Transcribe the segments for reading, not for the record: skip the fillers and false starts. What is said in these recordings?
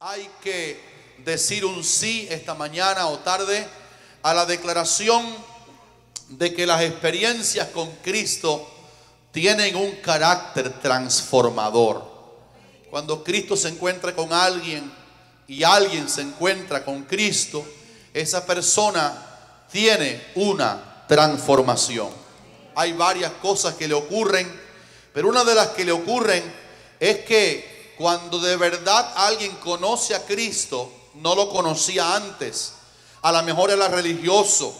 Hay que decir un sí esta mañana o tarde a la declaración de que las experiencias con Cristo tienen un carácter transformador. Cuando Cristo se encuentra con alguien y alguien se encuentra con Cristo, esa persona tiene una transformación. Hay varias cosas que le ocurren, pero una de las que le ocurren es que cuando de verdad alguien conoce a Cristo, no lo conocía antes. A lo mejor era religioso,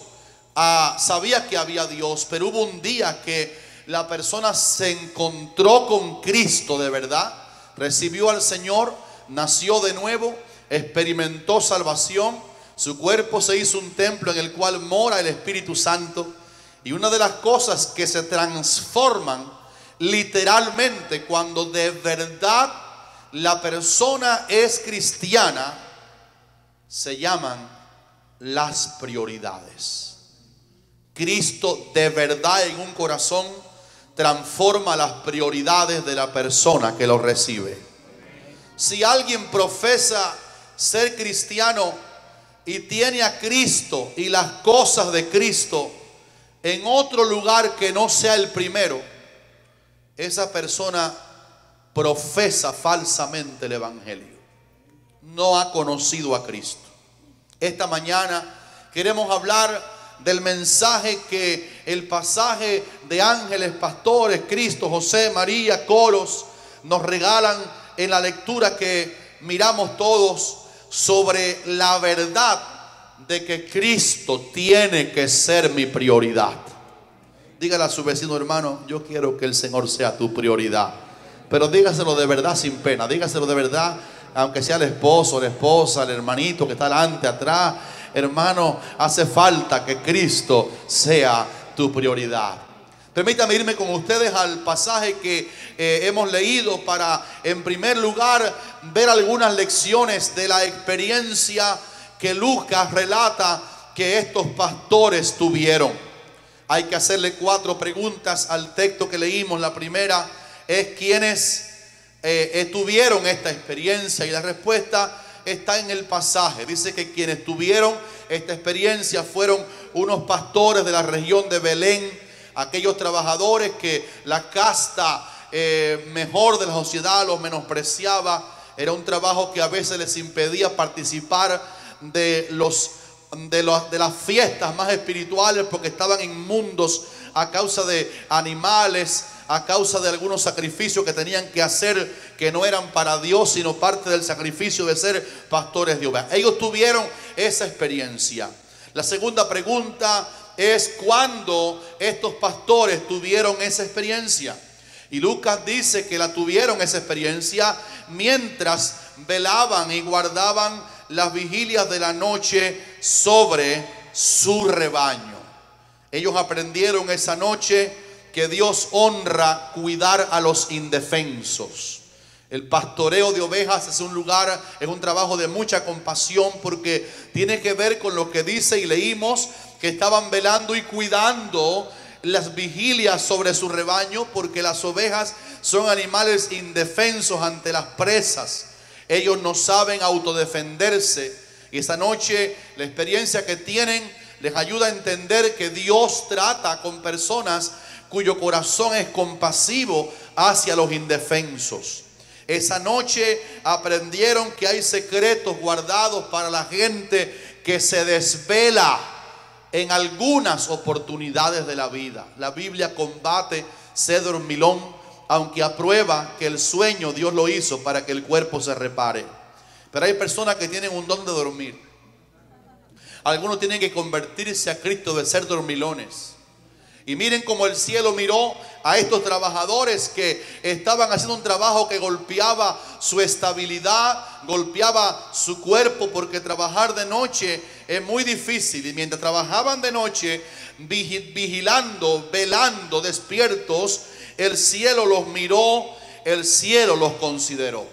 sabía que había Dios, pero hubo un día que la persona se encontró con Cristo de verdad, recibió al Señor, nació de nuevo, experimentó salvación, su cuerpo se hizo un templo en el cual mora el Espíritu Santo. Y una de las cosas que se transforman literalmente cuando de verdad la persona es cristiana, se llaman las prioridades. Cristo de verdad en un corazón transforma las prioridades de la persona que lo recibe. Si alguien profesa ser cristiano y tiene a Cristo y las cosas de Cristo en otro lugar que no sea el primero, esa persona profesa falsamente el evangelio. No ha conocido a Cristo. Esta mañana queremos hablar del mensaje que el pasaje de ángeles, pastores, Cristo, José, María, coros nos regalan en la lectura que miramos todos sobre la verdad de que Cristo tiene que ser mi prioridad. Dígale a su vecino: hermano, yo quiero que el Señor sea tu prioridad. Pero dígaselo de verdad sin pena, dígaselo de verdad, aunque sea el esposo, la esposa, el hermanito que está delante, atrás. Hermano, hace falta que Cristo sea tu prioridad. Permítame irme con ustedes al pasaje que hemos leído para, en primer lugar, ver algunas lecciones de la experiencia que Lucas relata que estos pastores tuvieron. Hay que hacerle 4 preguntas al texto que leímos. La primera es: ¿quiénes tuvieron esta experiencia? Y la respuesta está en el pasaje. Dice que quienes tuvieron esta experiencia fueron unos pastores de la región de Belén, aquellos trabajadores que la casta mejor de la sociedad los menospreciaba. Era un trabajo que a veces les impedía participar de las fiestas más espirituales, porque estaban inmundos a causa de animales, a causa de algunos sacrificios que tenían que hacer, que no eran para Dios, sino parte del sacrificio de ser pastores de ovejas. Ellos tuvieron esa experiencia. La segunda pregunta es: ¿cuándo estos pastores tuvieron esa experiencia? Y Lucas dice que la tuvieron esa experiencia mientras velaban y guardaban las vigilias de la noche sobre su rebaño. Ellos aprendieron esa noche que Dios honra cuidar a los indefensos. El pastoreo de ovejas es un trabajo de mucha compasión, porque tiene que ver con lo que dice y leímos, que estaban velando y cuidando las vigilias sobre su rebaño, porque las ovejas son animales indefensos ante las presas. Ellos no saben autodefenderse, y esa noche la experiencia que tienen les ayuda a entender que Dios trata con personas cuyo corazón es compasivo hacia los indefensos. Esa noche aprendieron que hay secretos guardados para la gente que se desvela en algunas oportunidades de la vida. La Biblia combate ser dormilón, aunque aprueba que el sueño Dios lo hizo para que el cuerpo se repare. Pero hay personas que tienen un don de dormir. Algunos tienen que convertirse a Cristo de ser dormilones. Y miren cómo el cielo miró a estos trabajadores que estaban haciendo un trabajo que golpeaba su estabilidad, golpeaba su cuerpo, porque trabajar de noche es muy difícil. Y mientras trabajaban de noche, vigilando, velando, despiertos, el cielo los miró, el cielo los consideró.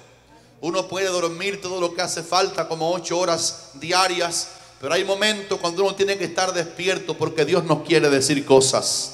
Uno puede dormir todo lo que hace falta, como 8 horas diarias, pero hay momentos cuando uno tiene que estar despierto, porque Dios nos quiere decir cosas.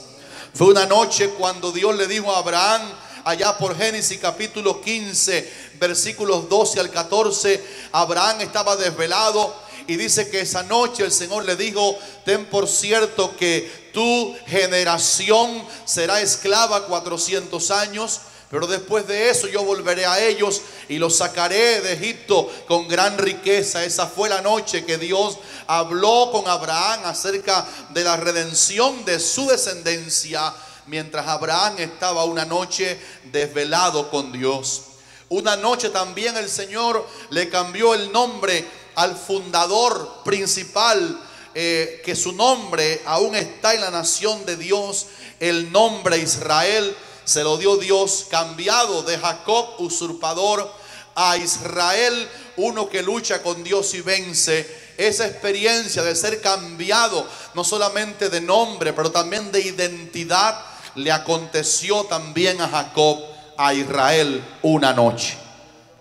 Fue una noche cuando Dios le dijo a Abraham: allá por Génesis capítulo 15, versículos 12 al 14, Abraham estaba desvelado y dice que esa noche el Señor le dijo: ten por cierto que tu generación será esclava 400 años. Pero después de eso yo volveré a ellos y los sacaré de Egipto con gran riqueza. Esa fue la noche que Dios habló con Abraham acerca de la redención de su descendencia, mientras Abraham estaba una noche desvelado con Dios. Una noche también el Señor le cambió el nombre al fundador principal, que su nombre aún está en la nación de Dios. El nombre Israel se lo dio Dios, cambiado de Jacob, usurpador, a Israel, uno que lucha con Dios y vence. Esa experiencia de ser cambiado, no solamente de nombre, pero también de identidad, le aconteció también a Jacob, a Israel, una noche.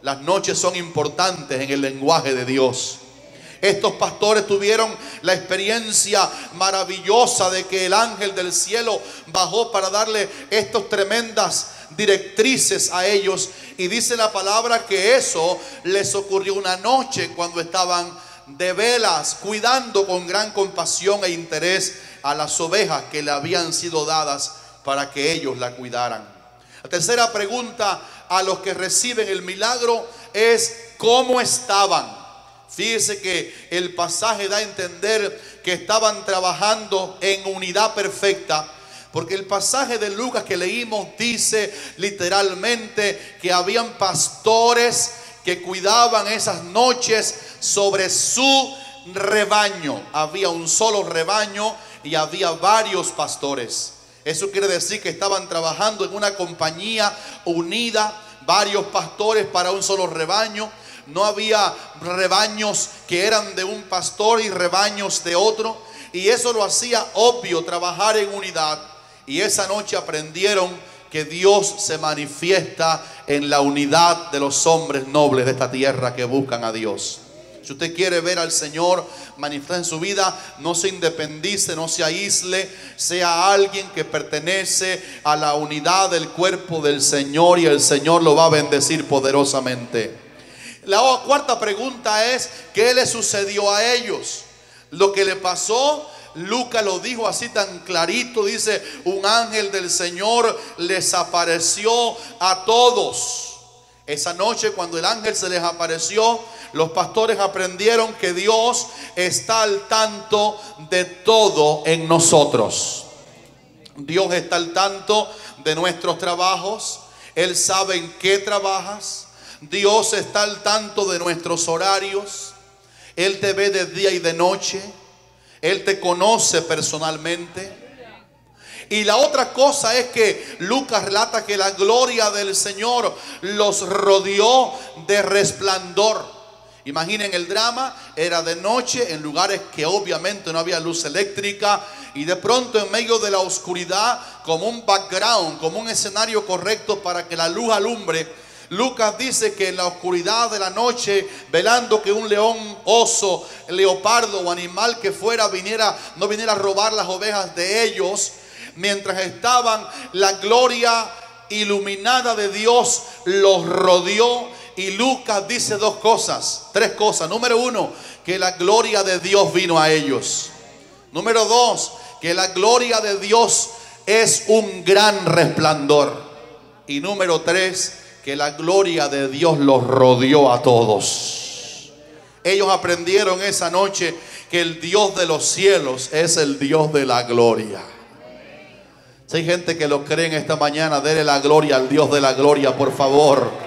Las noches son importantes en el lenguaje de Dios. Estos pastores tuvieron la experiencia maravillosa de que el ángel del cielo bajó para darle estas tremendas directrices a ellos. Y dice la palabra que eso les ocurrió una noche cuando estaban de velas, cuidando con gran compasión e interés a las ovejas que le habían sido dadas para que ellos la cuidaran. La tercera pregunta a los que reciben el milagro es: ¿cómo estaban? Fíjese que el pasaje da a entender que estaban trabajando en unidad perfecta, porque el pasaje de Lucas que leímos dice literalmente que habían pastores que cuidaban esas noches sobre su rebaño. Había un solo rebaño y había varios pastores. Eso quiere decir que estaban trabajando en una compañía unida, varios pastores para un solo rebaño. No había rebaños que eran de un pastor y rebaños de otro. Y eso lo hacía obvio, trabajar en unidad. Y esa noche aprendieron que Dios se manifiesta en la unidad de los hombres nobles de esta tierra que buscan a Dios. Si usted quiere ver al Señor manifestar en su vida, no se independice, no se aísle, sea alguien que pertenece a la unidad del cuerpo del Señor, y el Señor lo va a bendecir poderosamente. La cuarta pregunta es: ¿qué le sucedió a ellos? Lo que le pasó, Lucas lo dijo así tan clarito, dice: un ángel del Señor les apareció a todos. Esa noche, cuando el ángel se les apareció, los pastores aprendieron que Dios está al tanto de todo en nosotros. Dios está al tanto de nuestros trabajos. Él sabe en qué trabajas. Dios está al tanto de nuestros horarios. Él te ve de día y de noche. Él te conoce personalmente. Y la otra cosa es que Lucas relata que la gloria del Señor los rodeó de resplandor. Imaginen el drama, era de noche en lugares que obviamente no había luz eléctrica, y de pronto en medio de la oscuridad, como un background, como un escenario correcto para que la luz alumbre, Lucas dice que en la oscuridad de la noche, velando que un león, oso, leopardo o animal que fuera no viniera a robar las ovejas de ellos, mientras estaban, la gloria iluminada de Dios los rodeó. Y Lucas dice tres cosas. Número uno, que la gloria de Dios vino a ellos. Número dos, que la gloria de Dios es un gran resplandor. Y número tres, que la gloria de Dios los rodeó a todos. Ellos aprendieron esa noche que el Dios de los cielos es el Dios de la gloria. Si hay gente que lo cree en esta mañana, denle la gloria al Dios de la gloria, por favor.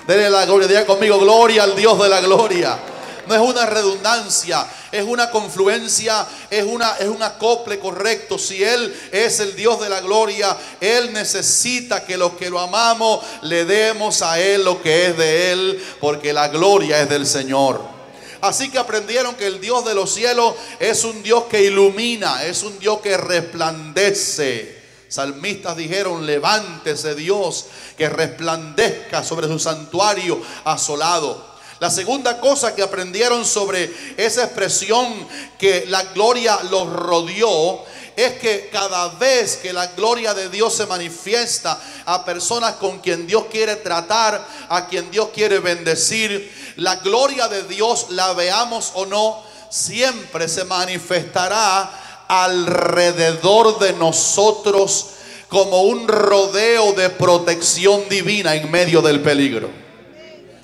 Denle la gloria, diga conmigo: gloria al Dios de la gloria. No es una redundancia, es una confluencia, es un acople correcto. Si Él es el Dios de la gloria, Él necesita que los que lo amamos le demos a Él lo que es de Él, porque la gloria es del Señor. Así que aprendieron que el Dios de los cielos es un Dios que ilumina, es un Dios que resplandece. Salmistas dijeron: levántese Dios, que resplandezca sobre su santuario asolado. La segunda cosa que aprendieron sobre esa expresión que la gloria los rodeó es que cada vez que la gloria de Dios se manifiesta a personas con quien Dios quiere tratar, a quien Dios quiere bendecir, la gloria de Dios, la veamos o no, siempre se manifestará alrededor de nosotros como un rodeo de protección divina en medio del peligro.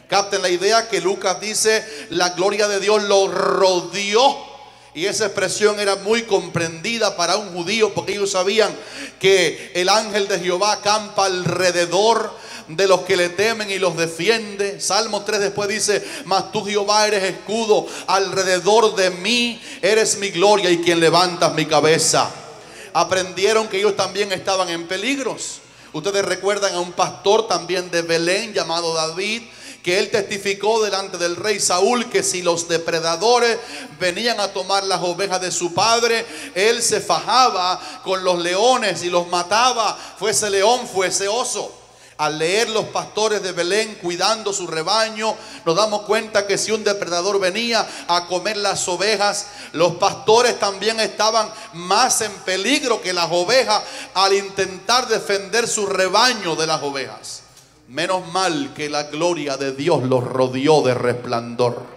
Capten la idea que Lucas dice, la gloria de Dios lo rodeó. Y esa expresión era muy comprendida para un judío, porque ellos sabían que el ángel de Jehová acampa alrededor de los que le temen y los defiende. Salmo 3 después dice, mas tú, Jehová, eres escudo alrededor de mí, eres mi gloria y quien levantas mi cabeza. Aprendieron que ellos también estaban en peligros. Ustedes recuerdan a un pastor también de Belén llamado David, que él testificó delante del rey Saúl que si los depredadores venían a tomar las ovejas de su padre, él se fajaba con los leones y los mataba, fuese león, fuese oso. Al leer los pastores de Belén cuidando su rebaño, nos damos cuenta que si un depredador venía a comer las ovejas, los pastores también estaban más en peligro que las ovejas al intentar defender su rebaño de las ovejas. Menos mal que la gloria de Dios los rodeó de resplandor.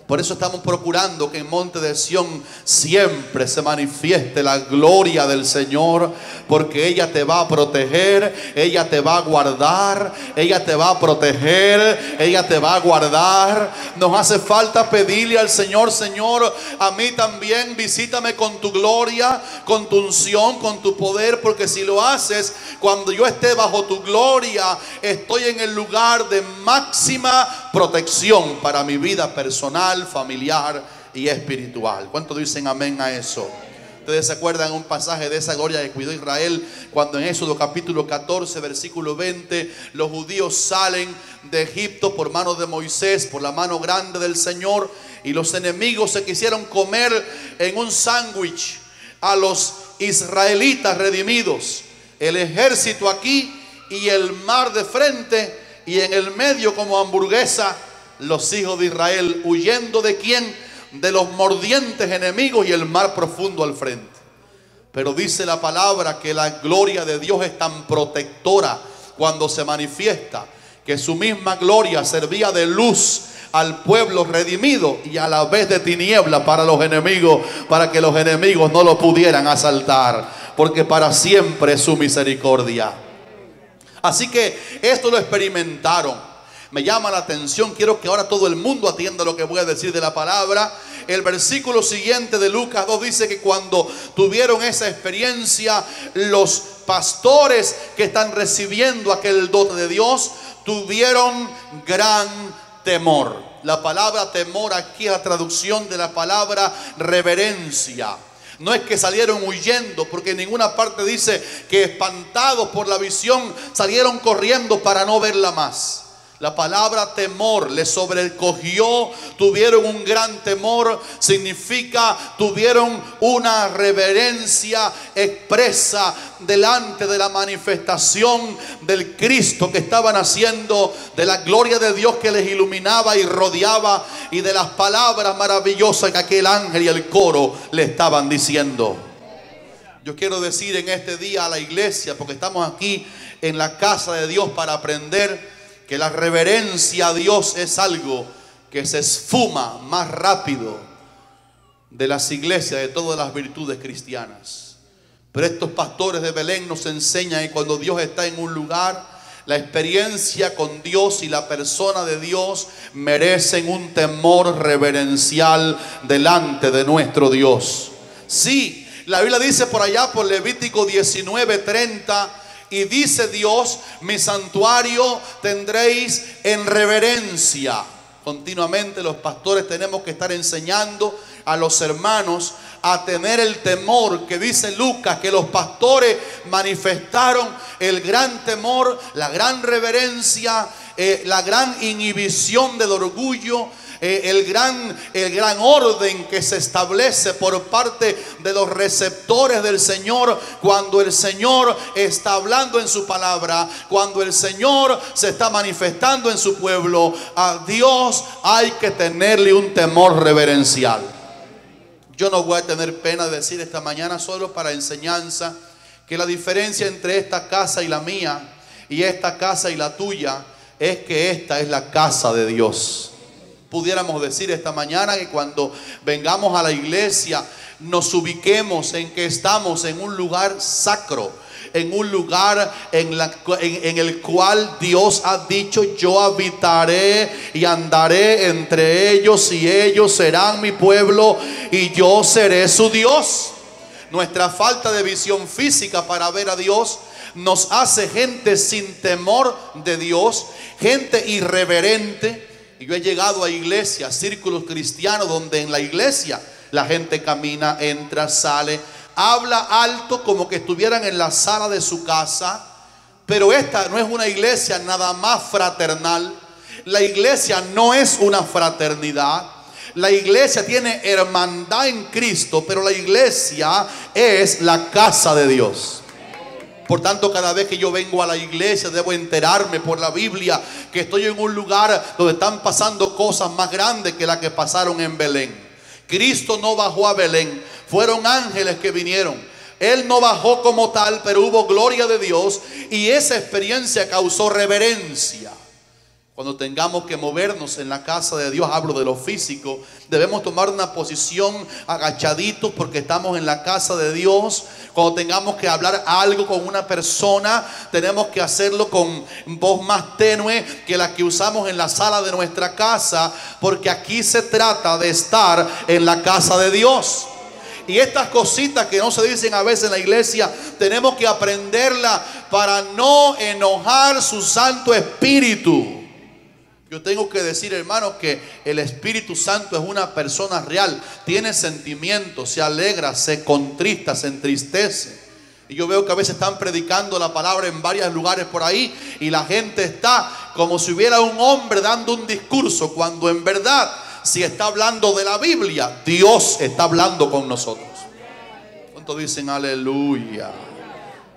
Por eso estamos procurando que en Monte de Sión siempre se manifieste la gloria del Señor, porque ella te va a proteger, ella te va a guardar, ella te va a proteger, ella te va a guardar. Nos hace falta pedirle al Señor, Señor, a mí también visítame con tu gloria, con tu unción, con tu poder, porque si lo haces, cuando yo esté bajo tu gloria, estoy en el lugar de máxima protección para mi vida personal, familiar y espiritual. ¿Cuántos dicen amén a eso? Ustedes se acuerdan un pasaje de esa gloria que cuidó Israel cuando en Éxodo capítulo 14 versículo 20 los judíos salen de Egipto por mano de Moisés, por la mano grande del Señor, y los enemigos se quisieron comer en un sándwich a los israelitas redimidos, el ejército aquí y el mar de frente, y en el medio como hamburguesa los hijos de Israel, huyendo ¿de quién? De los mordientes enemigos y el mar profundo al frente. Pero dice la palabra que la gloria de Dios es tan protectora cuando se manifiesta, que su misma gloria servía de luz al pueblo redimido y a la vez de tiniebla para los enemigos, para que los enemigos no lo pudieran asaltar, porque para siempre es su misericordia. Así que esto lo experimentaron. Me llama la atención, quiero que ahora todo el mundo atienda lo que voy a decir de la palabra. El versículo siguiente de Lucas 2 dice que cuando tuvieron esa experiencia, los pastores que están recibiendo aquel dote de Dios tuvieron gran temor. La palabra temor aquí es la traducción de la palabra reverencia. No es que salieron huyendo, porque en ninguna parte dice que espantados por la visión salieron corriendo para no verla más. La palabra temor les sobrecogió, tuvieron un gran temor, significa tuvieron una reverencia expresa delante de la manifestación del Cristo que estaban haciendo, de la gloria de Dios que les iluminaba y rodeaba, y de las palabras maravillosas que aquel ángel y el coro le estaban diciendo. Yo quiero decir en este día a la iglesia, porque estamos aquí en la casa de Dios para aprender, que la reverencia a Dios es algo que se esfuma más rápido de las iglesias, de todas las virtudes cristianas. Pero estos pastores de Belén nos enseñan que cuando Dios está en un lugar, la experiencia con Dios y la persona de Dios merecen un temor reverencial delante de nuestro Dios. Sí, la Biblia dice por allá por Levítico 19:30, y dice Dios, mi santuario tendréis en reverencia. Continuamente los pastores tenemos que estar enseñando a los hermanos a tener el temor que dice Lucas, que los pastores manifestaron el gran temor, la gran reverencia, la gran inhibición del orgullo, el gran orden que se establece por parte de los receptores del Señor cuando el Señor está hablando en su palabra, cuando el Señor se está manifestando en su pueblo. A Dios hay que tenerle un temor reverencial. Yo no voy a tener pena de decir esta mañana, solo para enseñanza, que la diferencia entre esta casa y la mía, y esta casa y la tuya, es que esta es la casa de Dios. Pudiéramos decir esta mañana que cuando vengamos a la iglesia nos ubiquemos en que estamos en un lugar sacro, en un lugar en el cual Dios ha dicho: yo habitaré y andaré entre ellos, y ellos serán mi pueblo y yo seré su Dios. Nuestra falta de visión física para ver a Dios nos hace gente sin temor de Dios, gente irreverente. Y yo he llegado a iglesias, círculos cristianos, donde en la iglesia la gente camina, entra, sale, habla alto como que estuvieran en la sala de su casa. Pero esta no es una iglesia nada más fraternal. La iglesia no es una fraternidad. La iglesia tiene hermandad en Cristo, pero la iglesia es la casa de Dios. Por tanto, cada vez que yo vengo a la iglesia debo enterarme por la Biblia que estoy en un lugar donde están pasando cosas más grandes que las que pasaron en Belén. Cristo no bajó a Belén, fueron ángeles que vinieron. Él no bajó como tal, pero hubo gloria de Dios, y esa experiencia causó reverencia. Cuando tengamos que movernos en la casa de Dios, hablo de lo físico, debemos tomar una posición agachaditos porque estamos en la casa de Dios. Cuando tengamos que hablar algo con una persona, tenemos que hacerlo con voz más tenue que la que usamos en la sala de nuestra casa, porque aquí se trata de estar en la casa de Dios. Y estas cositas que no se dicen a veces en la iglesia, tenemos que aprenderlas para no enojar su Santo Espíritu. Yo tengo que decir, hermanos, que el Espíritu Santo es una persona real. Tiene sentimientos, se alegra, se contrista, se entristece. Y yo veo que a veces están predicando la palabra en varios lugares por ahí, y la gente está como si hubiera un hombre dando un discurso, cuando en verdad, si está hablando de la Biblia, Dios está hablando con nosotros. ¿Cuántos dicen aleluya?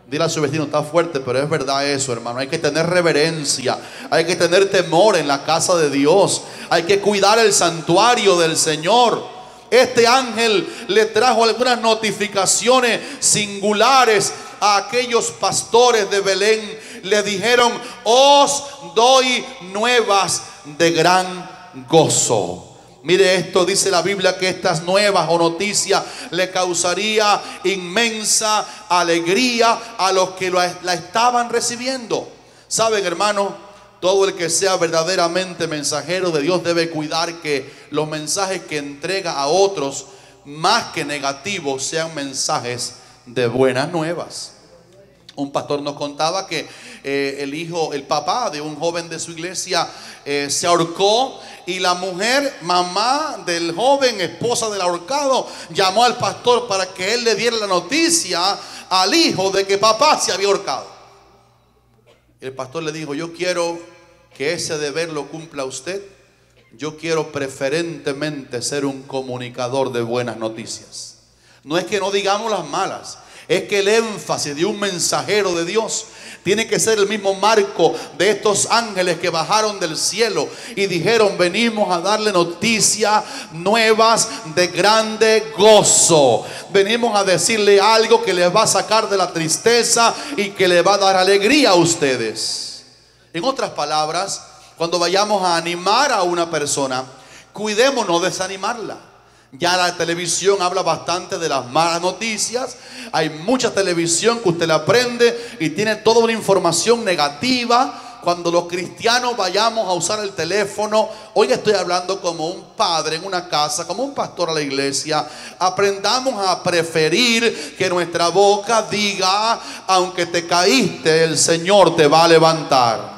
Dile a su vecino: está fuerte, pero es verdad eso, hermano. Hay que tener reverencia, hay que tener temor en la casa de Dios, hay que cuidar el santuario del Señor. Este ángel le trajo algunas notificaciones singulares a aquellos pastores de Belén. Le dijeron: os doy nuevas de gran gozo. Mire esto, dice la Biblia que estas nuevas o noticias le causaría inmensa alegría a los que la estaban recibiendo. Saben, hermano, todo el que sea verdaderamente mensajero de Dios debe cuidar que los mensajes que entrega a otros, más que negativos, sean mensajes de buenas nuevas. Un pastor nos contaba que el papá de un joven de su iglesia se ahorcó, y la mujer, mamá del joven, esposa del ahorcado, llamó al pastor para que él le diera la noticia al hijo de que papá se había ahorcado. El pastor le dijo: yo quiero que ese deber lo cumpla usted. Yo quiero preferentemente ser un comunicador de buenas noticias. No es que no digamos las malas, es que el énfasis de un mensajero de Dios tiene que ser el mismo marco de estos ángeles que bajaron del cielo y dijeron: venimos a darle noticias nuevas de grande gozo. Venimos a decirle algo que les va a sacar de la tristeza y que le va a dar alegría a ustedes. En otras palabras, cuando vayamos a animar a una persona, cuidémonos de desanimarla. Ya la televisión habla bastante de las malas noticias. Hay mucha televisión que usted la prende y tiene toda una información negativa. Cuando los cristianos vayamos a usar el teléfono, hoy estoy hablando como un padre en una casa, como un pastor a la iglesia, aprendamos a preferir que nuestra boca diga: aunque te caíste, el Señor te va a levantar.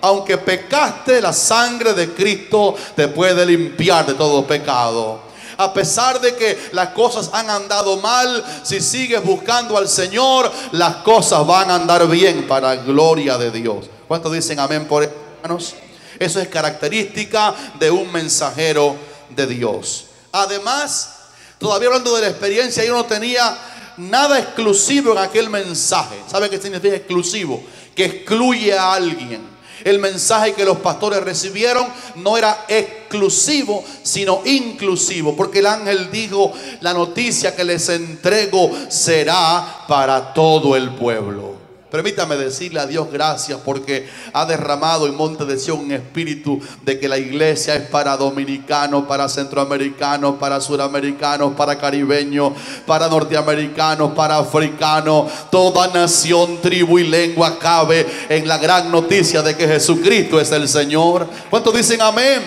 Aunque pecaste, la sangre de Cristo te puede limpiar de todo pecado. A pesar de que las cosas han andado mal, si sigues buscando al Señor, las cosas van a andar bien para gloria de Dios. ¿Cuántos dicen amén por eso, hermanos? Eso es característica de un mensajero de Dios. Además, todavía hablando de la experiencia, yo no tenía nada exclusivo en aquel mensaje. ¿Sabe qué significa exclusivo? Que excluye a alguien. El mensaje que los pastores recibieron no era exclusivo, sino inclusivo, porque el ángel dijo: la noticia que les entrego será para todo el pueblo. Permítame decirle a Dios gracias, porque ha derramado en Monte de Sion un espíritu de que la iglesia es para dominicanos, para centroamericanos, para suramericanos, para caribeños, para norteamericanos, para africanos. Toda nación, tribu y lengua cabe en la gran noticia de que Jesucristo es el Señor. ¿Cuántos dicen amén?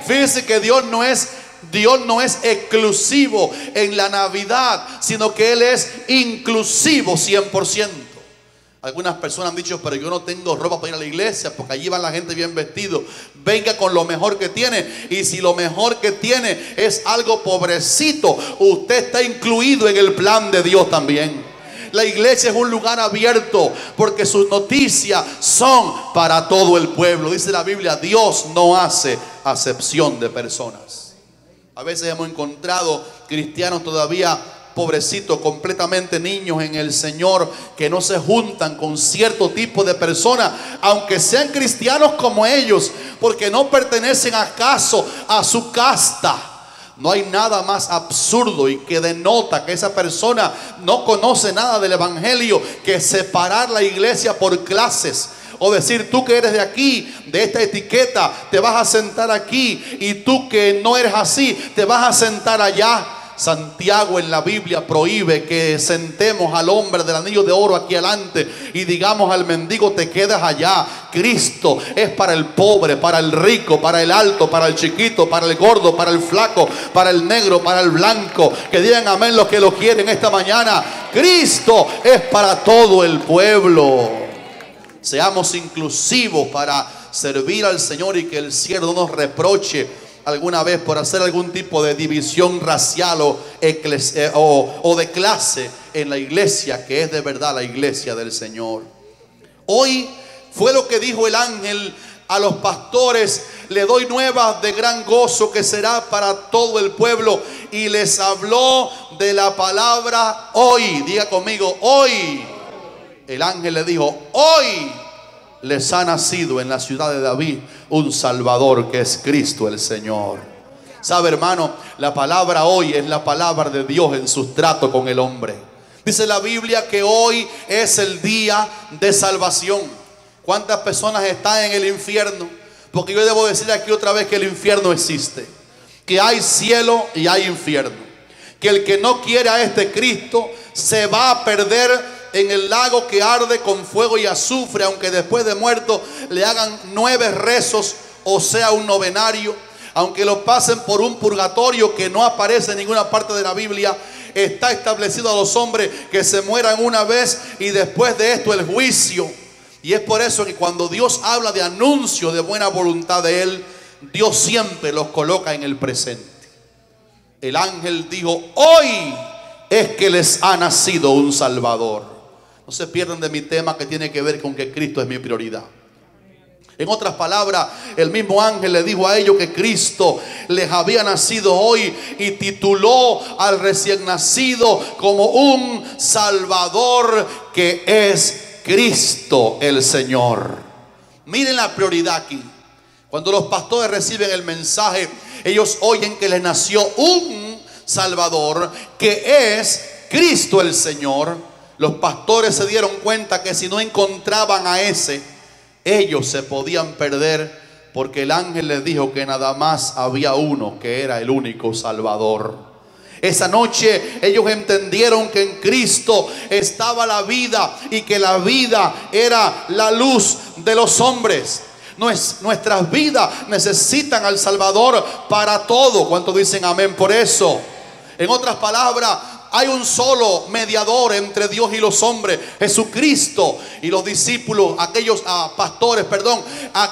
Fíjense que Dios no es exclusivo en la Navidad, sino que Él es inclusivo 100%. Algunas personas han dicho: pero yo no tengo ropa para ir a la iglesia, porque allí va la gente bien vestido. Venga con lo mejor que tiene. Y si lo mejor que tiene es algo pobrecito, usted está incluido en el plan de Dios también. La iglesia es un lugar abierto, porque sus noticias son para todo el pueblo. Dice la Biblia: Dios no hace acepción de personas. A veces hemos encontrado cristianos todavía pobrecitos, completamente niños en el Señor, que no se juntan con cierto tipo de personas, aunque sean cristianos como ellos, porque no pertenecen acaso a su casta. No hay nada más absurdo y que denota que esa persona no conoce nada del evangelio que separar la iglesia por clases. O decir: tú que eres de aquí, de esta etiqueta, te vas a sentar aquí, y tú que no eres así, te vas a sentar allá. Santiago en la Biblia prohíbe que sentemos al hombre del anillo de oro aquí adelante y digamos al mendigo: te quedas allá. Cristo es para el pobre, para el rico, para el alto, para el chiquito, para el gordo, para el flaco, para el negro, para el blanco. Que digan amén los que lo quieren esta mañana. Cristo es para todo el pueblo. Seamos inclusivos para servir al Señor, y que el cielo no nos reproche alguna vez por hacer algún tipo de división racial o de clase en la iglesia, que es de verdad la iglesia del Señor. Hoy fue lo que dijo el ángel a los pastores: le doy nuevas de gran gozo que será para todo el pueblo. Y les habló de la palabra hoy. Diga conmigo: hoy. El ángel le dijo: hoy les ha nacido en la ciudad de David un Salvador, que es Cristo el Señor. Sabe, hermano, la palabra hoy es la palabra de Dios en su trato con el hombre. Dice la Biblia que hoy es el día de salvación. ¿Cuántas personas están en el infierno? Porque yo debo decir aquí otra vez que el infierno existe, que hay cielo y hay infierno, que el que no quiere a este Cristo se va a perder en el lago que arde con fuego y azufre, aunque después de muerto le hagan 9 rezos, o sea, un novenario, aunque lo pasen por un purgatorio que no aparece en ninguna parte de la Biblia. Está establecido a los hombres que se mueran una vez y después de esto el juicio. Y es por eso que cuando Dios habla de anuncio de buena voluntad de Él, Dios siempre los coloca en el presente. El ángel dijo: hoy es que les ha nacido un Salvador. No se pierdan de mi tema, que tiene que ver con que Cristo es mi prioridad. En otras palabras, el mismo ángel le dijo a ellos que Cristo les había nacido hoy, y tituló al recién nacido como un Salvador, que es Cristo el Señor. Miren la prioridad aquí. Cuando los pastores reciben el mensaje, ellos oyen que les nació un Salvador, que es Cristo el Señor. Los pastores se dieron cuenta que si no encontraban a ese, ellos se podían perder, porque el ángel les dijo que nada más había uno, que era el único Salvador. Esa noche ellos entendieron que en Cristo estaba la vida, y que la vida era la luz de los hombres. Nuestras vidas necesitan al Salvador para todo. ¿Cuántos dicen amén por eso? En otras palabras, hay un solo mediador entre Dios y los hombres, Jesucristo. Y los discípulos, aquellos pastores,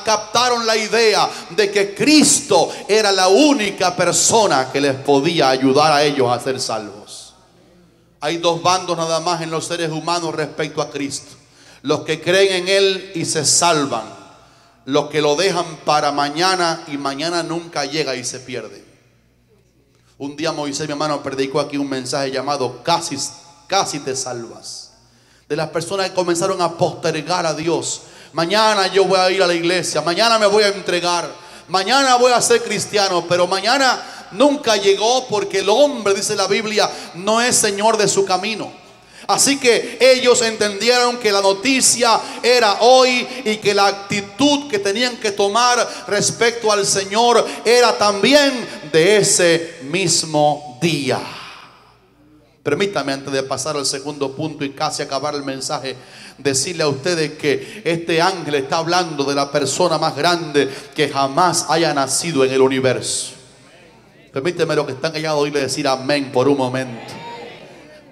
captaron la idea de que Cristo era la única persona que les podía ayudar a ellos a ser salvos. Hay 2 bandos nada más en los seres humanos respecto a Cristo: los que creen en Él y se salvan, los que lo dejan para mañana, y mañana nunca llega y se pierde. Un día Moisés, mi hermano, predicó aquí un mensaje llamado casi te salvas. De las personas que comenzaron a postergar a Dios Mañana yo voy a ir a la iglesia, mañana me voy a entregar, mañana voy a ser cristiano. Pero mañana nunca llegó, porque el hombre, dice la Biblia, no es señor de su camino. Así que ellos entendieron que la noticia era hoy y que la actitud que tenían que tomar respecto al Señor era también de ese mismo día. Permítame, antes de pasar al segundo punto y casi acabar el mensaje, decirle a ustedes que este ángel está hablando de la persona más grande que jamás haya nacido en el universo. Permíteme, los que están callados, oírle decir amén por un momento.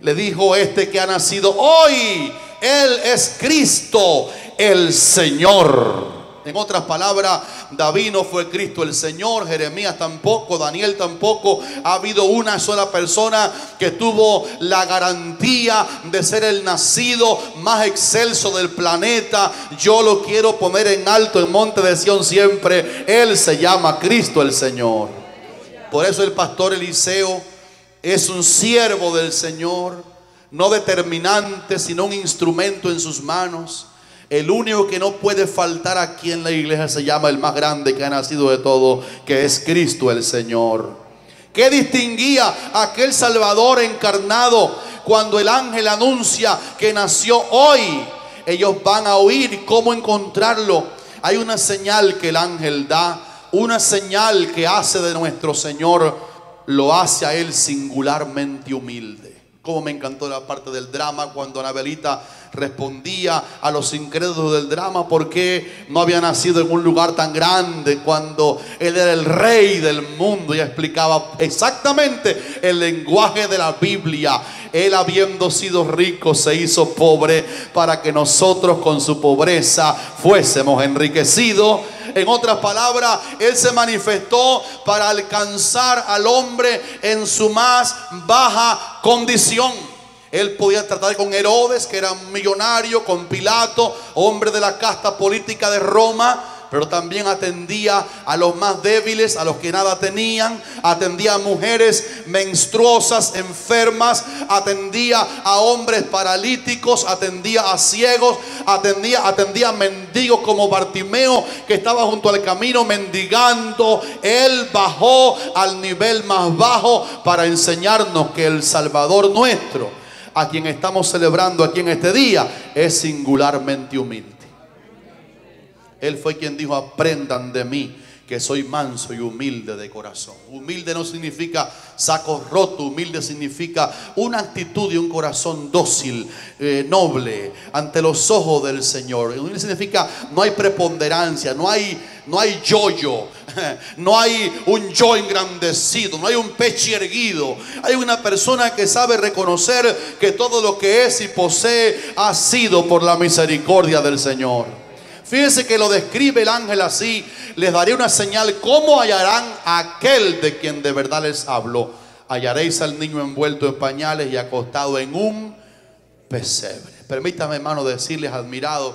Le dijo: este que ha nacido hoy, Él es Cristo el Señor. En otras palabras, David no fue Cristo el Señor, Jeremías tampoco, Daniel tampoco. Ha habido una sola persona que tuvo la garantía de ser el nacido más excelso del planeta. Yo lo quiero poner en alto en Monte de Sión siempre. Él se llama Cristo el Señor. Por eso el pastor Eliseo es un siervo del Señor, no determinante, sino un instrumento en sus manos. El único que no puede faltar aquí en la iglesia se llama el más grande que ha nacido de todo, que es Cristo el Señor. ¿Qué distinguía a aquel Salvador encarnado cuando el ángel anuncia que nació hoy? Ellos van a oír cómo encontrarlo. Hay una señal que el ángel da, una señal que hace de nuestro Señor, lo hace a Él singularmente humilde. Como me encantó la parte del drama cuando Anabelita respondía a los incrédulos del drama por qué no había nacido en un lugar tan grande cuando Él era el rey del mundo. Y explicaba exactamente el lenguaje de la Biblia. Él, habiendo sido rico, se hizo pobre para que nosotros con su pobreza fuésemos enriquecidos. En otras palabras, Él se manifestó para alcanzar al hombre en su más baja condición. Él podía tratar con Herodes, que era un millonario, con Pilato, hombre de la casta política de Roma, pero también atendía a los más débiles, a los que nada tenían. Atendía a mujeres menstruosas, enfermas. Atendía a hombres paralíticos. Atendía a ciegos. Atendía a mendigos como Bartimeo, que estaba junto al camino mendigando. Él bajó al nivel más bajo para enseñarnos que el Salvador nuestro, a quien estamos celebrando aquí en este día, es singularmente humilde. Él fue quien dijo: aprendan de mí, que soy manso y humilde de corazón. Humilde no significa saco roto. Humilde significa una actitud y un corazón dócil, noble, ante los ojos del Señor. Humilde significa no hay preponderancia, no hay yo-yo, no hay un yo engrandecido, no hay un pecho erguido. Hay una persona que sabe reconocer que todo lo que es y posee ha sido por la misericordia del Señor. Fíjense que lo describe el ángel así: les daré una señal. ¿Cómo hallarán a aquel de quien de verdad les hablo? Hallaréis al niño envuelto en pañales y acostado en un pesebre. Permítame, hermano, decirles, admirado,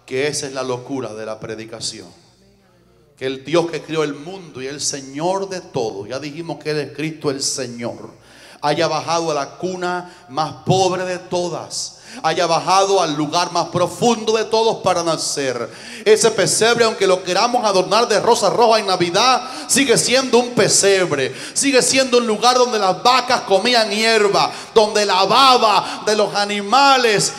que esa es la locura de la predicación. Que el Dios que creó el mundo y el Señor de todo, ya dijimos que Él es Cristo el Señor, haya bajado a la cuna más pobre de todas, haya bajado al lugar más profundo de todos para nacer. Ese pesebre, aunque lo queramos adornar de rosa roja en Navidad, sigue siendo un pesebre. Sigue siendo un lugar donde las vacas comían hierba, donde la baba de los animales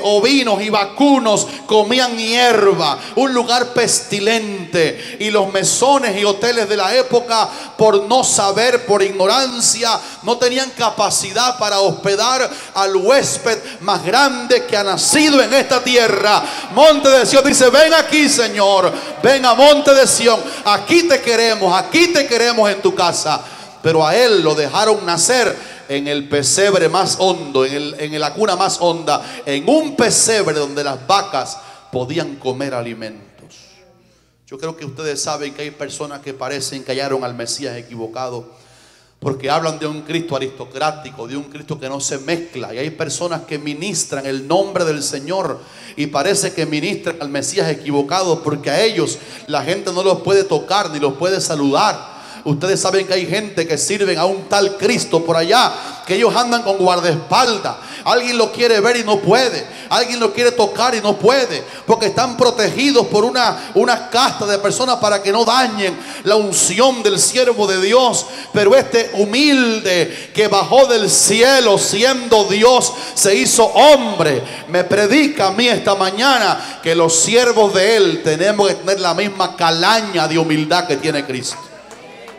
ovinos y vacunos comían hierba. Un lugar pestilente. Y los mesones y hoteles de la época, por no saber, por ignorancia, no tenían capacidad para hospedar al huésped más grande que ha nacido en esta tierra. Monte de Sión dice: ven aquí, Señor, ven a Monte de Sión, aquí te queremos en tu casa. Pero a Él lo dejaron nacer en el pesebre más hondo, en la cuna más honda, en un pesebre donde las vacas podían comer alimentos. Yo creo que ustedes saben que hay personas que parecen que hallaron al Mesías equivocado, porque hablan de un Cristo aristocrático, de un Cristo que no se mezcla. Y hay personas que ministran el nombre del Señor y parece que ministran al Mesías equivocado, porque a ellos la gente no los puede tocar ni los puede saludar. Ustedes saben que hay gente que sirven a un tal Cristo por allá, que ellos andan con guardaespaldas. Alguien lo quiere ver y no puede. Alguien lo quiere tocar y no puede, porque están protegidos por una casta de personas para que no dañen la unción del siervo de Dios. Pero este humilde que bajó del cielo siendo Dios, se hizo hombre, me predica a mí esta mañana que los siervos de Él tenemos que tener la misma calaña de humildad que tiene Cristo.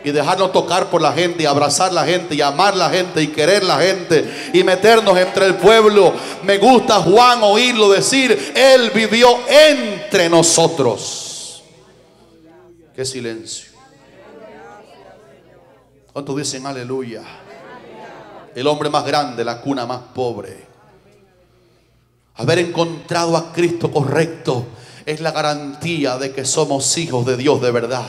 Y dejarnos tocar por la gente, y abrazar la gente, y amar la gente, y querer la gente, y meternos entre el pueblo. Me gusta Juan oírlo decir: Él vivió entre nosotros. Qué silencio. ¿Cuántos dicen aleluya? El hombre más grande, la cuna más pobre. Haber encontrado a Cristo correcto es la garantía de que somos hijos de Dios de verdad.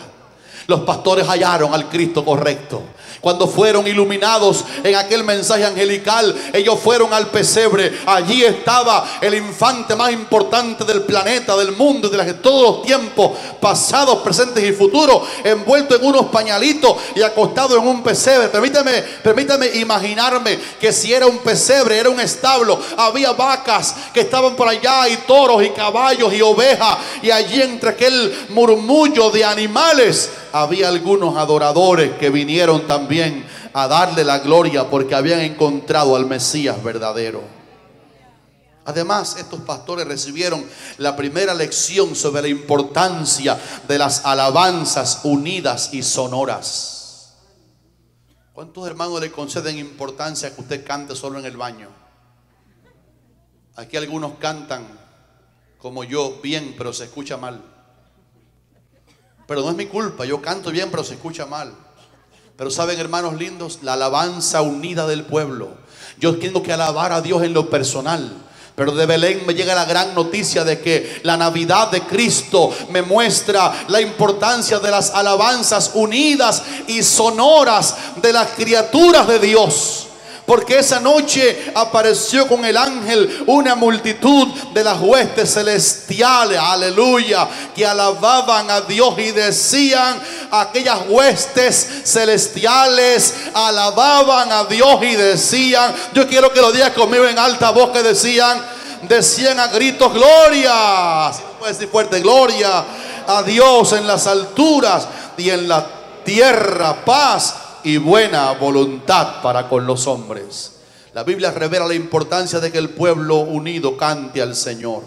Los pastores hallaron al Cristo correcto. Cuando fueron iluminados en aquel mensaje angelical, ellos fueron al pesebre. Allí estaba el infante más importante del planeta, del mundo y de todos los tiempos, pasados, presentes y futuros, envuelto en unos pañalitos y acostado en un pesebre. Permítame imaginarme que si era un pesebre, era un establo. Había vacas que estaban por allá, y toros y caballos y ovejas. Y allí, entre aquel murmullo de animales, había algunos adoradores que vinieron también a darle la gloria, porque habían encontrado al Mesías verdadero. Además, estos pastores recibieron la primera lección sobre la importancia de las alabanzas unidas y sonoras. ¿Cuántos hermanos le conceden importancia a que usted cante solo en el baño? Aquí algunos cantan como yo bien, pero se escucha mal. Pero no es mi culpa, yo canto bien, pero se escucha mal. Pero saben, hermanos lindos, la alabanza unida del pueblo. Yo tengo que alabar a Dios en lo personal. Pero de Belén me llega la gran noticia de que la Navidad de Cristo me muestra la importancia de las alabanzas unidas y sonoras de las criaturas de Dios. Porque esa noche apareció con el ángel una multitud de las huestes celestiales, aleluya, que alababan a Dios y decían, aquellas huestes celestiales alababan a Dios y decían, yo quiero que lo digas conmigo en alta voz, que decían a gritos, gloria, si no puedes decir fuerte, gloria a Dios en las alturas, y en la tierra paz y buena voluntad para con los hombres. La Biblia revela la importancia de que el pueblo unido cante al Señor.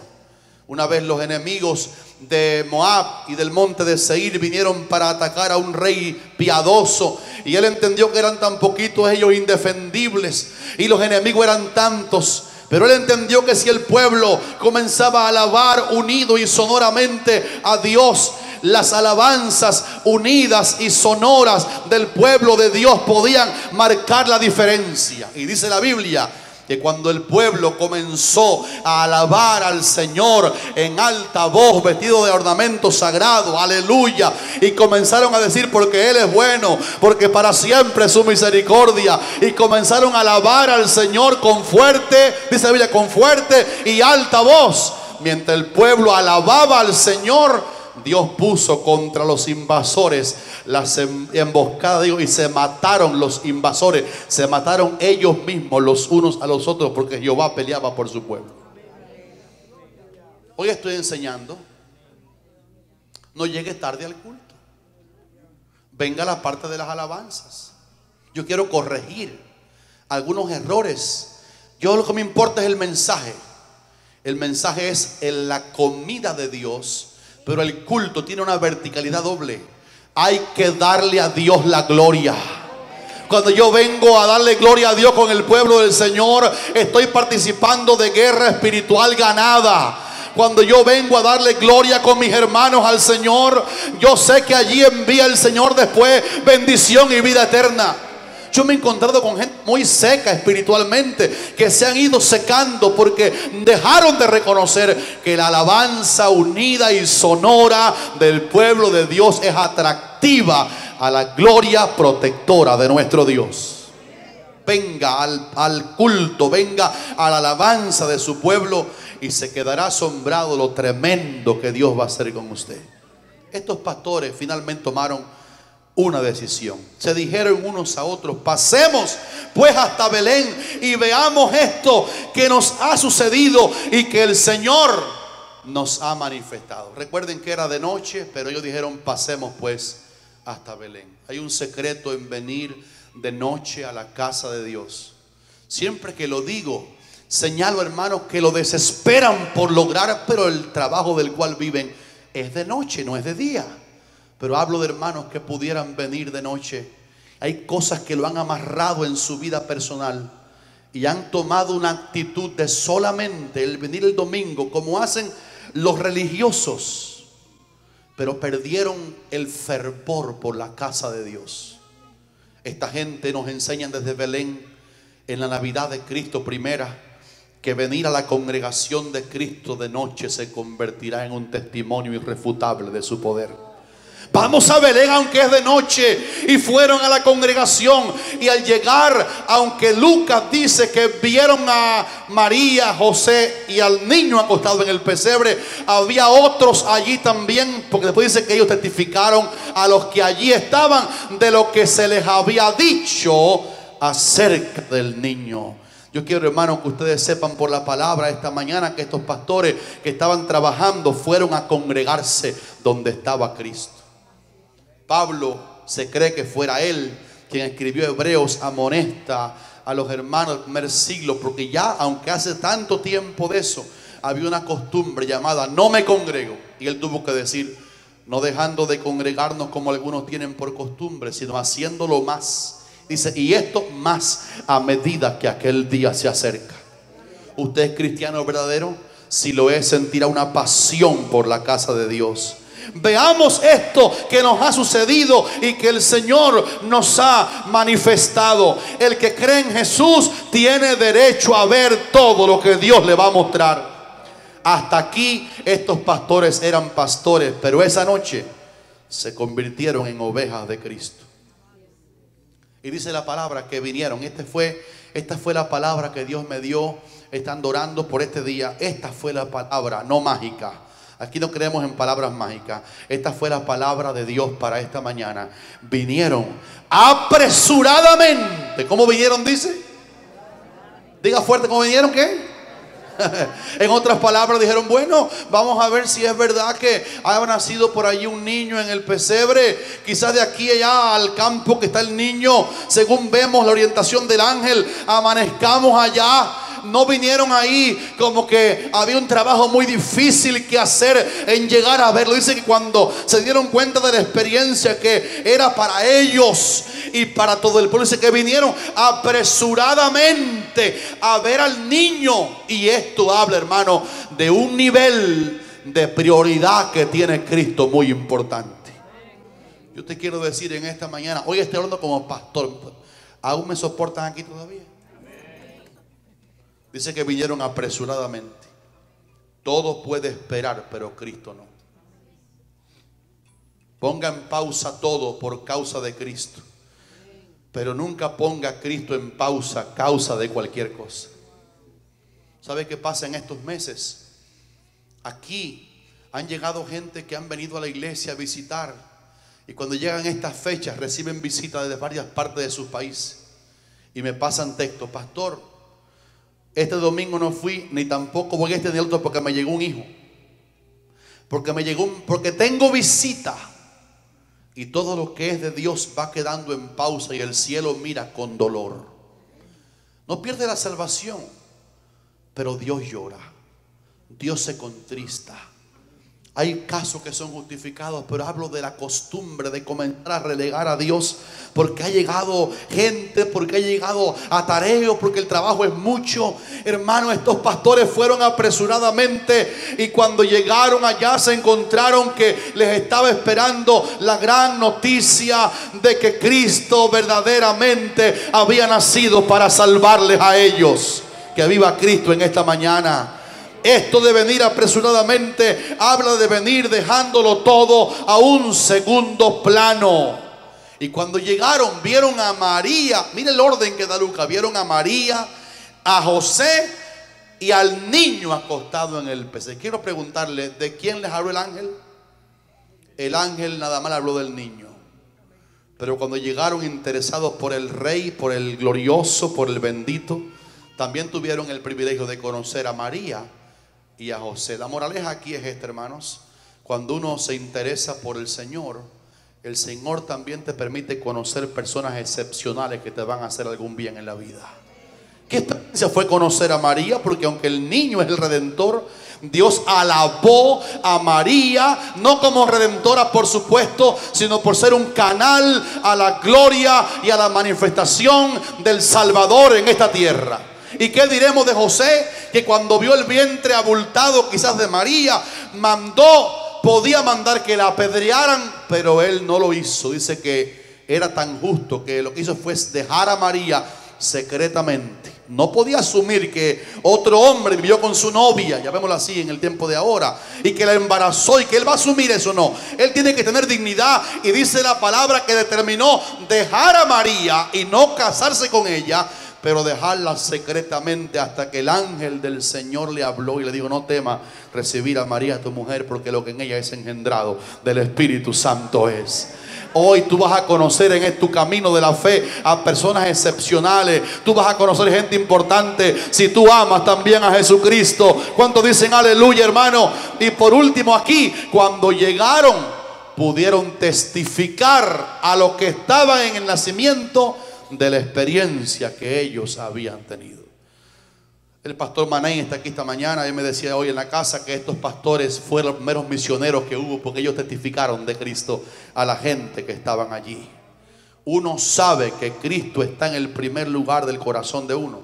Una vez los enemigos de Moab y del monte de Seir vinieron para atacar a un rey piadoso, y él entendió que eran tan poquitos ellos indefendibles, y los enemigos eran tantos. Pero él entendió que si el pueblo comenzaba a alabar unido y sonoramente a Dios, las alabanzas unidas y sonoras del pueblo de Dios podían marcar la diferencia. Y dice la Biblia que cuando el pueblo comenzó a alabar al Señor en alta voz, vestido de ornamentos sagrados, aleluya, y comenzaron a decir, porque Él es bueno, porque para siempre es su misericordia, y comenzaron a alabar al Señor con fuerte, dice la Biblia, con fuerte y alta voz. Mientras el pueblo alababa al Señor, Dios puso contra los invasores las emboscadas, y se mataron los invasores, se mataron ellos mismos los unos a los otros, porque Jehová peleaba por su pueblo. Hoy estoy enseñando, no llegue tarde al culto, venga la parte de las alabanzas. Yo quiero corregir algunos errores. Yo, lo que me importa es el mensaje. El mensaje es la comida de Dios. Pero el culto tiene una verticalidad doble. Hay que darle a Dios la gloria. Cuando yo vengo a darle gloria a Dios con el pueblo del Señor, estoy participando de guerra espiritual ganada. Cuando yo vengo a darle gloria con mis hermanos al Señor, yo sé que allí envía el Señor después bendición y vida eterna. Yo me he encontrado con gente muy seca espiritualmente, que se han ido secando porque dejaron de reconocer que la alabanza unida y sonora del pueblo de Dios es atractiva a la gloria protectora de nuestro Dios. Venga al culto, venga a la alabanza de su pueblo, y se quedará asombrado lo tremendo que Dios va a hacer con usted. Estos pastores finalmente tomaron una decisión. Se dijeron unos a otros: pasemos pues hasta Belén y veamos esto que nos ha sucedido y que el Señor nos ha manifestado. Recuerden que era de noche, pero ellos dijeron: pasemos pues hasta Belén. Hay un secreto en venir de noche a la casa de Dios. Siempre que lo digo, señalo, hermanos, que lo desesperan por lograr, pero el trabajo del cual viven es de noche, no es de día. Pero hablo de hermanos que pudieran venir de noche. Hay cosas que lo han amarrado en su vida personal y han tomado una actitud de solamente el venir el domingo, como hacen los religiosos, pero perdieron el fervor por la casa de Dios. Esta gente nos enseña desde Belén, en la Navidad de Cristo primera, que venir a la congregación de Cristo de noche se convertirá en un testimonio irrefutable de su poder. Vamos a Belén aunque es de noche. Y fueron a la congregación, y al llegar, aunque Lucas dice que vieron a María, José y al niño acostado en el pesebre, había otros allí también, porque después dice que ellos testificaron a los que allí estaban de lo que se les había dicho acerca del niño. Yo quiero, hermanos, que ustedes sepan por la palabra esta mañana que estos pastores que estaban trabajando fueron a congregarse donde estaba Cristo. Pablo, se cree que fuera él quien escribió Hebreos, amonesta a los hermanos del primer siglo, porque ya, aunque hace tanto tiempo de eso, había una costumbre llamada no me congrego, y él tuvo que decir: no dejando de congregarnos como algunos tienen por costumbre, sino haciéndolo más. Dice: y esto más a medida que aquel día se acerca. ¿Usted es cristiano verdadero? Si lo es, sentirá una pasión por la casa de Dios. Veamos esto que nos ha sucedido y que el Señor nos ha manifestado. El que cree en Jesús tiene derecho a ver todo lo que Dios le va a mostrar. Hasta aquí estos pastores eran pastores, pero esa noche se convirtieron en ovejas de Cristo. Y dice la palabra que vinieron. Esta fue la palabra que Dios me dio estando orando por este día. Esta fue la palabra, no mágica. Aquí no creemos en palabras mágicas. Esta fue la palabra de Dios para esta mañana. Vinieron apresuradamente. ¿Cómo vinieron, dice? Diga fuerte, ¿cómo vinieron? ¿Qué? En otras palabras dijeron: bueno, vamos a ver si es verdad que haya nacido por allí un niño en el pesebre. Quizás de aquí allá al campo que está el niño, según vemos la orientación del ángel, amanezcamos allá. No vinieron ahí como que había un trabajo muy difícil que hacer en llegar a verlo. Dice que cuando se dieron cuenta de la experiencia que era para ellos y para todo el pueblo, dice que vinieron apresuradamente a ver al niño. Y esto habla, hermano, de un nivel de prioridad que tiene Cristo muy importante. Yo te quiero decir en esta mañana, hoy estoy hablando como pastor. ¿Aún me soportan aquí todavía? Dice que vinieron apresuradamente. Todo puede esperar, pero Cristo no. Ponga en pausa todo por causa de Cristo, pero nunca ponga a Cristo en pausa a causa de cualquier cosa. ¿Sabe qué pasa en estos meses? Aquí han llegado gente que han venido a la iglesia a visitar, y cuando llegan estas fechas reciben visitas de varias partes de sus países y me pasan textos: pastor, este domingo no fui, ni tampoco voy a este ni otro porque me llegó un hijo, porque tengo visita. Y todo lo que es de Dios va quedando en pausa y el cielo mira con dolor. No pierde la salvación, pero Dios llora, Dios se contrista. Hay casos que son justificados, pero hablo de la costumbre de comenzar a relegar a Dios porque ha llegado gente, porque ha llegado atareo, porque el trabajo es mucho. Hermano, estos pastores fueron apresuradamente y cuando llegaron allá se encontraron que les estaba esperando la gran noticia de que Cristo verdaderamente había nacido para salvarles a ellos. Que viva Cristo en esta mañana. Esto de venir apresuradamente habla de venir dejándolo todo a un segundo plano. Y cuando llegaron, vieron a María. Mire el orden que da Lucas. Vieron a María, a José y al niño acostado en el pesebre. Quiero preguntarle, ¿de quién les habló el ángel? El ángel nada más habló del niño. Pero cuando llegaron interesados por el Rey, por el glorioso, por el bendito, también tuvieron el privilegio de conocer a María y a José. La moraleja aquí es esta, hermanos: cuando uno se interesa por el Señor también te permite conocer personas excepcionales que te van a hacer algún bien en la vida. ¿Qué experiencia fue conocer a María? Porque aunque el niño es el Redentor, Dios alabó a María, no como redentora por supuesto, sino por ser un canal a la gloria y a la manifestación del Salvador en esta tierra. ¿Y qué diremos de José? Que cuando vio el vientre abultado quizás de María, podía mandar que la apedrearan, pero él no lo hizo. Dice que era tan justo que lo que hizo fue dejar a María secretamente. No podía asumir que otro hombre vivió con su novia, llamémoslo así en el tiempo de ahora, y que la embarazó y que él va a asumir eso. No, él tiene que tener dignidad, y dice la palabra que determinó dejar a María y no casarse con ella, pero dejarla secretamente hasta que el ángel del Señor le habló y le dijo: no temas recibir a María tu mujer, porque lo que en ella es engendrado del Espíritu Santo es. Hoy tú vas a conocer en tu camino de la fe a personas excepcionales. Tú vas a conocer gente importante si tú amas también a Jesucristo. ¿Cuántos dicen aleluya, hermano? Y por último aquí, cuando llegaron, pudieron testificar a los que estaban en el nacimiento de la experiencia que ellos habían tenido. El pastor Manay está aquí esta mañana. Él me decía hoy en la casa que estos pastores fueron los primeros misioneros que hubo, porque ellos testificaron de Cristo a la gente que estaban allí. Uno sabe que Cristo está en el primer lugar del corazón de uno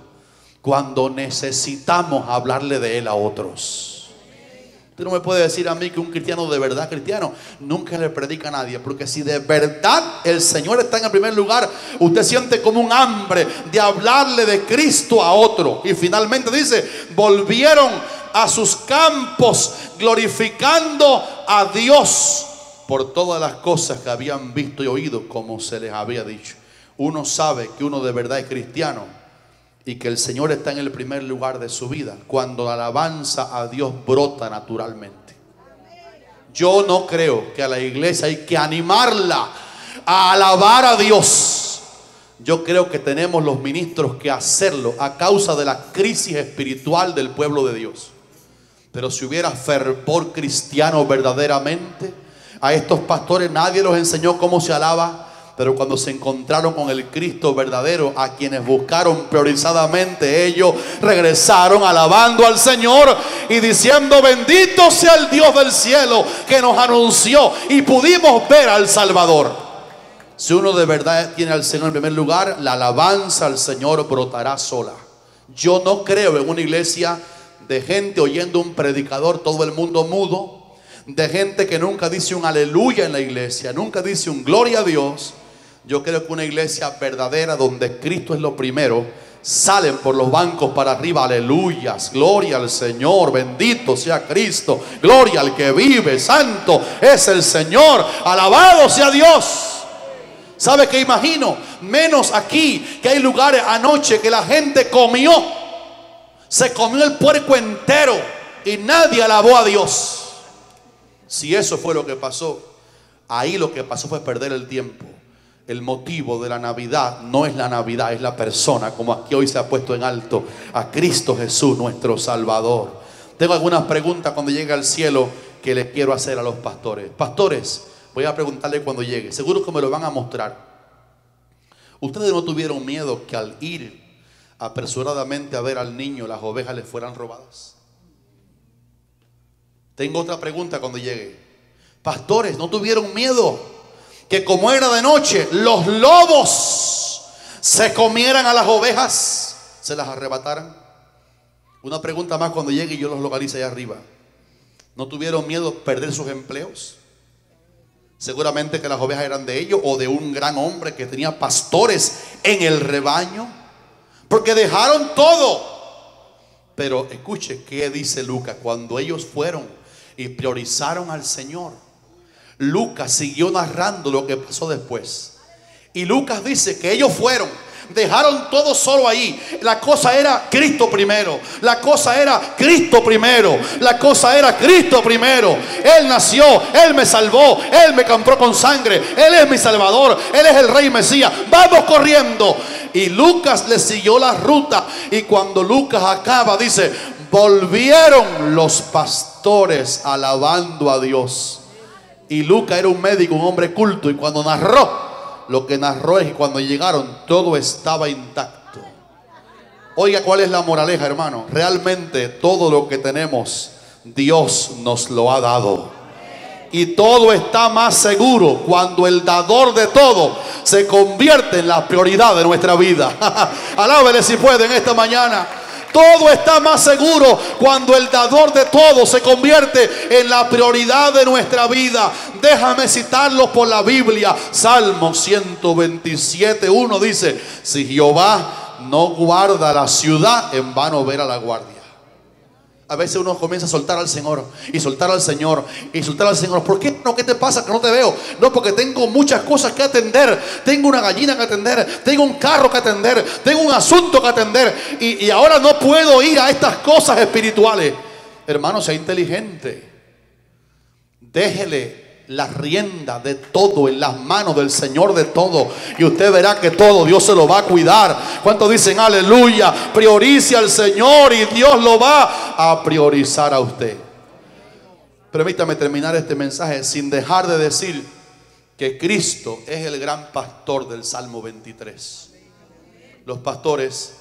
cuando necesitamos hablarle de Él a otros. Usted no me puede decir a mí que un cristiano de verdad cristiano nunca le predica a nadie, porque si de verdad el Señor está en el primer lugar, usted siente como un hambre de hablarle de Cristo a otro. Y finalmente dice: volvieron a sus campos glorificando a Dios por todas las cosas que habían visto y oído, como se les había dicho. Uno sabe que uno de verdad es cristiano y que el Señor está en el primer lugar de su vida cuando la alabanza a Dios brota naturalmente. Yo no creo que a la iglesia hay que animarla a alabar a Dios. Yo creo que tenemos los ministros que hacerlo a causa de la crisis espiritual del pueblo de Dios. Pero si hubiera fervor cristiano verdaderamente, a estos pastores nadie los enseñó cómo se alaba. Pero cuando se encontraron con el Cristo verdadero, a quienes buscaron priorizadamente, ellos regresaron alabando al Señor y diciendo: bendito sea el Dios del cielo que nos anunció y pudimos ver al Salvador. Si uno de verdad tiene al Señor en primer lugar, la alabanza al Señor brotará sola. Yo no creo en una iglesia de gente oyendo un predicador, todo el mundo mudo, de gente que nunca dice un aleluya en la iglesia, nunca dice un gloria a Dios. Yo creo que una iglesia verdadera donde Cristo es lo primero, salen por los bancos para arriba: aleluyas, gloria al Señor, bendito sea Cristo, gloria al que vive, santo es el Señor, alabado sea Dios. ¿Sabe qué imagino? Menos aquí, que hay lugares anoche que la gente se comió el puerco entero y nadie alabó a Dios. Si eso fue lo que pasó, ahí lo que pasó fue perder el tiempo. El motivo de la Navidad no es la Navidad, es la persona, como aquí hoy se ha puesto en alto a Cristo Jesús, nuestro Salvador. Tengo algunas preguntas cuando llegue al cielo que les quiero hacer a los pastores. Pastores, voy a preguntarle cuando llegue, seguro que me lo van a mostrar. ¿Ustedes no tuvieron miedo que al ir apresuradamente a ver al niño las ovejas les fueran robadas? Tengo otra pregunta cuando llegue. Pastores, ¿no tuvieron miedo que como era de noche los lobos se comieran a las ovejas, se las arrebataran? Una pregunta más cuando llegue y yo los localice allá arriba. ¿No tuvieron miedo de perder sus empleos? Seguramente que las ovejas eran de ellos o de un gran hombre que tenía pastores en el rebaño, porque dejaron todo. Pero escuche qué dice Lucas: cuando ellos fueron y priorizaron al Señor, Lucas siguió narrando lo que pasó después. Y Lucas dice que ellos fueron, Dejaron todo solo ahí. La cosa era Cristo primero. La cosa era Cristo primero. La cosa era Cristo primero. Él nació, Él me salvó, Él me compró con sangre, Él es mi Salvador, Él es el Rey Mesías. Vamos corriendo. Y Lucas le siguió la ruta. Y cuando Lucas acaba, dice: volvieron los pastores alabando a Dios. Y Lucas era un médico, un hombre culto. Y cuando narró, lo que narró es que cuando llegaron todo estaba intacto. Oiga, ¿cuál es la moraleja, hermano? Realmente todo lo que tenemos, Dios nos lo ha dado. Y todo está más seguro cuando el dador de todo se convierte en la prioridad de nuestra vida. Alábele si puede en esta mañana. Todo está más seguro cuando el dador de todo se convierte en la prioridad de nuestra vida. Déjame citarlo por la Biblia. Salmo 127:1 dice: si Jehová no guarda la ciudad, en vano vela la guardia. A veces uno comienza a soltar al Señor y soltar al Señor y soltar al Señor. ¿Por qué no? ¿Qué te pasa? Que no te veo. No, porque tengo muchas cosas que atender. Tengo una gallina que atender. Tengo un carro que atender. Tengo un asunto que atender. Y ahora no puedo ir a estas cosas espirituales. Hermano, sea inteligente. Déjele la rienda de todo en las manos del Señor de todo, y usted verá que todo Dios se lo va a cuidar. ¿Cuántos dicen aleluya? Priorice al Señor y Dios lo va a priorizar a usted. Permítame terminar este mensaje sin dejar de decir que Cristo es el gran pastor del Salmo 23. Los pastores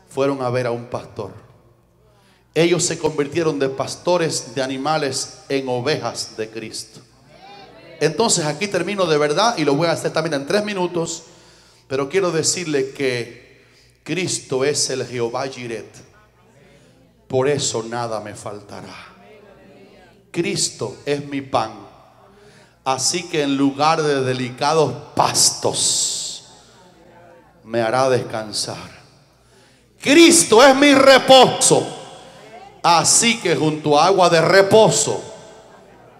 fueron a ver a un pastor. Ellos se convirtieron de pastores de animales en ovejas de Cristo. Entonces aquí termino de verdad, y lo voy a hacer también en 3 minutos. Pero quiero decirle que Cristo es el Jehová Jiret. Por eso nada me faltará. Cristo es mi pan. Así que en lugar de delicados pastos me hará descansar. Cristo es mi reposo. Así que junto a agua de reposo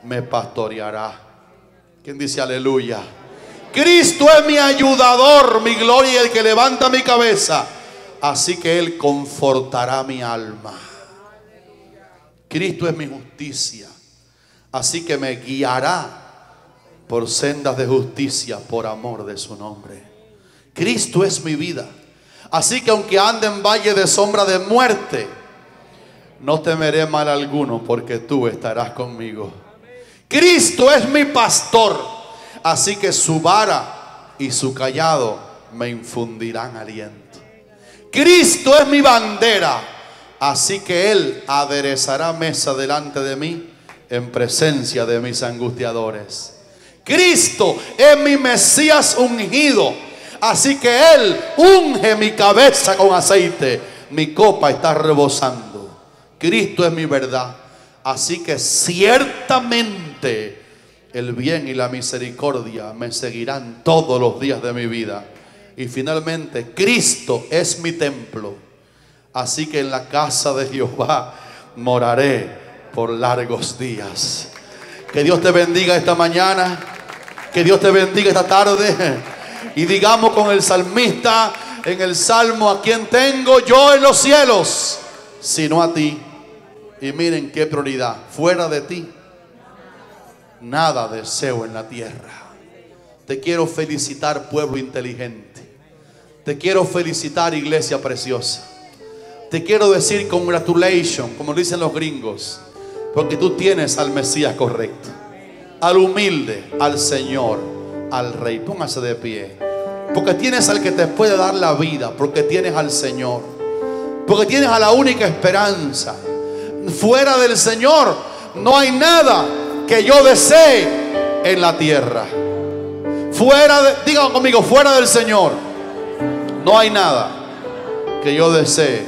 me pastoreará. ¿Quién dice aleluya? Cristo es mi ayudador, mi gloria y el que levanta mi cabeza. Así que Él confortará mi alma. Cristo es mi justicia. Así que me guiará por sendas de justicia por amor de su nombre. Cristo es mi vida. Así que aunque ande en valle de sombra de muerte, no temeré mal alguno, porque tú estarás conmigo. Cristo es mi pastor, así que su vara y su cayado me infundirán aliento. Cristo es mi bandera, así que Él aderezará mesa delante de mí en presencia de mis angustiadores. Cristo es mi Mesías ungido, así que Él unge mi cabeza con aceite. Mi copa está rebosando. Cristo es mi verdad. Así que ciertamente el bien y la misericordia me seguirán todos los días de mi vida. Y finalmente, Cristo es mi templo. Así que en la casa de Jehová moraré por largos días. Que Dios te bendiga esta mañana. Que Dios te bendiga esta tarde. Y digamos con el salmista en el Salmo: ¿a quién tengo yo en los cielos sino a ti? Y miren qué prioridad: fuera de ti nada deseo en la tierra. Te quiero felicitar, pueblo inteligente. Te quiero felicitar, iglesia preciosa. Te quiero decir congratulations, como dicen los gringos, porque tú tienes al Mesías correcto, al humilde, al Señor, al Rey. Póngase de pie. Porque tienes al que te puede dar la vida, porque tienes al Señor, porque tienes a la única esperanza. Fuera del Señor no hay nada que yo desee en la tierra. Digan conmigo, fuera del Señor no hay nada que yo desee